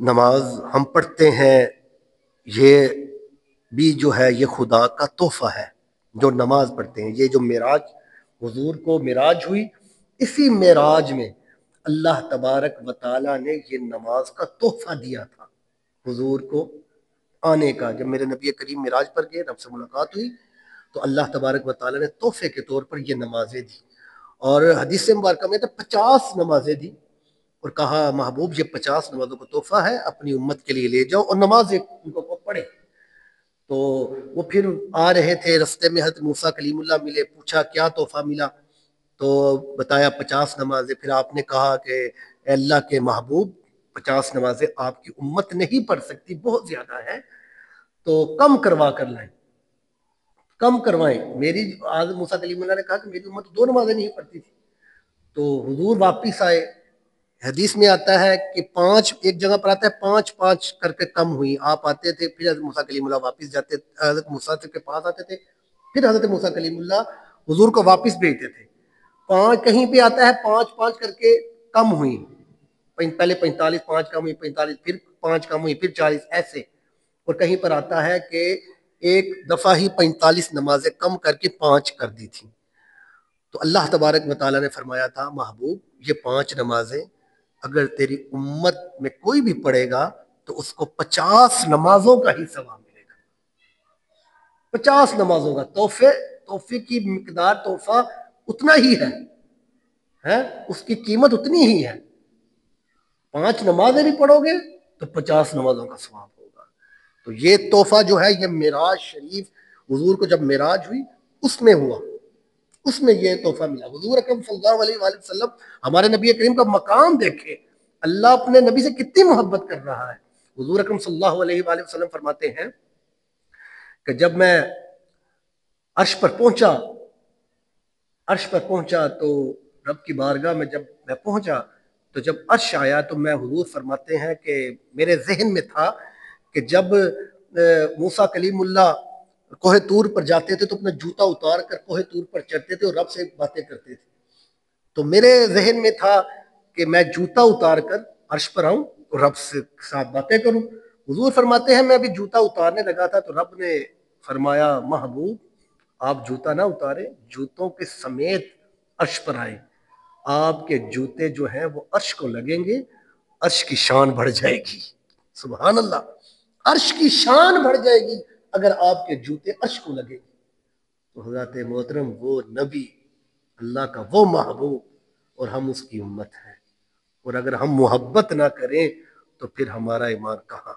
نماز ہم پڑھتے ہیں، یہ بھی جو ہے یہ خدا کا تحفہ ہے جو نماز پڑھتے ہیں۔ یہ جو معراج، حضور کو معراج ہوئی، اسی معراج میں اللہ تبارک و تعالیٰ نے یہ نماز کا تحفہ دیا تھا حضور کو آنے کا۔ جب میرے نبی کریم معراج پر گئے، رب سے ملاقات ہوئی، تو اللہ تبارک و تعالیٰ نے تحفے کے طور پر یہ نمازیں دی، اور حدیث مبارکہ میں تو 50 نمازیں دی، اور کہا محبوب یہ 50 نمازوں کا تحفہ ہے، اپنی امت کے لیے لے جاؤ اور نماز ان کو پڑھے۔ تو وہ پھر آ رہے تھے، رستے میں حضرت موسیٰ کلیم اللہ ملے، پوچھا کیا تحفہ ملا، تو بتایا 50 نمازیں۔ پھر آپ نے کہا کہ اے اللہ کے محبوب 50 نمازیں آپ کی امت نہیں پڑھ سکتی، بہت زیادہ ہے، تو کم کروا کر لائیں، کم کروائیں۔ میری حضرت موسیٰ کلیم اللہ نے کہا کہ میری امت 2 نمازیں نہیں پڑھتی تھی، تو حضور واپس آئے۔ حدیث میں آتا ہے کہ 5، ایک جگہ پر آتا ہے 5 کر کے کم ہوئی۔ آپ آتے تھے، پھر حضرت موسیٰ کلیم اللہ واپس جاتے، حضرت موسیٰ کے پاس آتے تھے، پھر حضرت موسیٰ کلیم اللہ حضور کو واپس بھیجتے تھے۔ 5 کہیں پہ آتا ہے 5 کر کے کم ہوئی، پہلے 45، 5 کم ہوئی 45، پھر 5 کم ہوئی، پھر 40، ایسے۔ اور کہیں پر آتا ہے کہ ایک دفعہ ہی 45 نمازیں کم کر کے 5 کر دی تھی۔ تو اللہ تبارک و تعالیٰ نے فرمایا تھا محبوب یہ 5 نمازیں اگر تیری امت میں کوئی بھی پڑھے گا تو اس کو 50 نمازوں کا ہی ثواب ملے گا۔ 50 نمازوں کا تحفے کی مقدار، تحفہ اتنا ہی ہے، اس کی قیمت اتنی ہی ہے۔ 5 نمازیں بھی پڑھو گے تو 50 نمازوں کا ثواب ہوگا۔ تو یہ تحفہ جو ہے یہ معراج شریف، حضور کو جب معراج ہوئی اس میں ہوا، اس میں یہ تحفہ ملا۔ حضور اکرم صلی اللہ علیہ وآلہ وسلم، ہمارے نبی کریم کا مقام دیکھے، اللہ اپنے نبی سے کتنی محبت کر رہا ہے۔ حضور اکرم صلی اللہ علیہ وآلہ وسلم فرماتے ہیں کہ جب میں عرش پر پہنچا تو رب کی بارگاہ میں جب میں پہنچا تو جب عرش آیا تو میں، حضور فرماتے ہیں کہ میرے ذہن میں تھا کہ جب موسیٰ کلیم اللہ کوہ طور پر جاتے تھے تو اپنا جوتا اتار کر کوہ طور پر چڑھتے تھے اور رب سے باتیں کرتے تھے، تو میرے ذہن میں تھا کہ میں جوتا اتار کر عرش پر آؤں اور رب سے ساتھ باتیں کروں۔ حضور فرماتے ہیں میں ابھی جوتا اتارنے لگا تھا تو رب نے فرمایا محبوب آپ جوتا نہ اتارے، جوتوں کے سمیت عرش پر آئے، آپ کے جوتے جو ہیں وہ عرش کو لگیں گے، عرش کی شان بڑھ جائے گی۔ سبحان اللہ، عرش کی شان بڑھ جائے گی اگر آپ کے جوتے عرش کو لگیں گے۔ تو حضرت محترم وہ نبی، اللہ کا وہ محبوب، اور ہم اس کی امت ہیں، اور اگر ہم محبت نہ کریں تو پھر ہمارا ایمان کہاں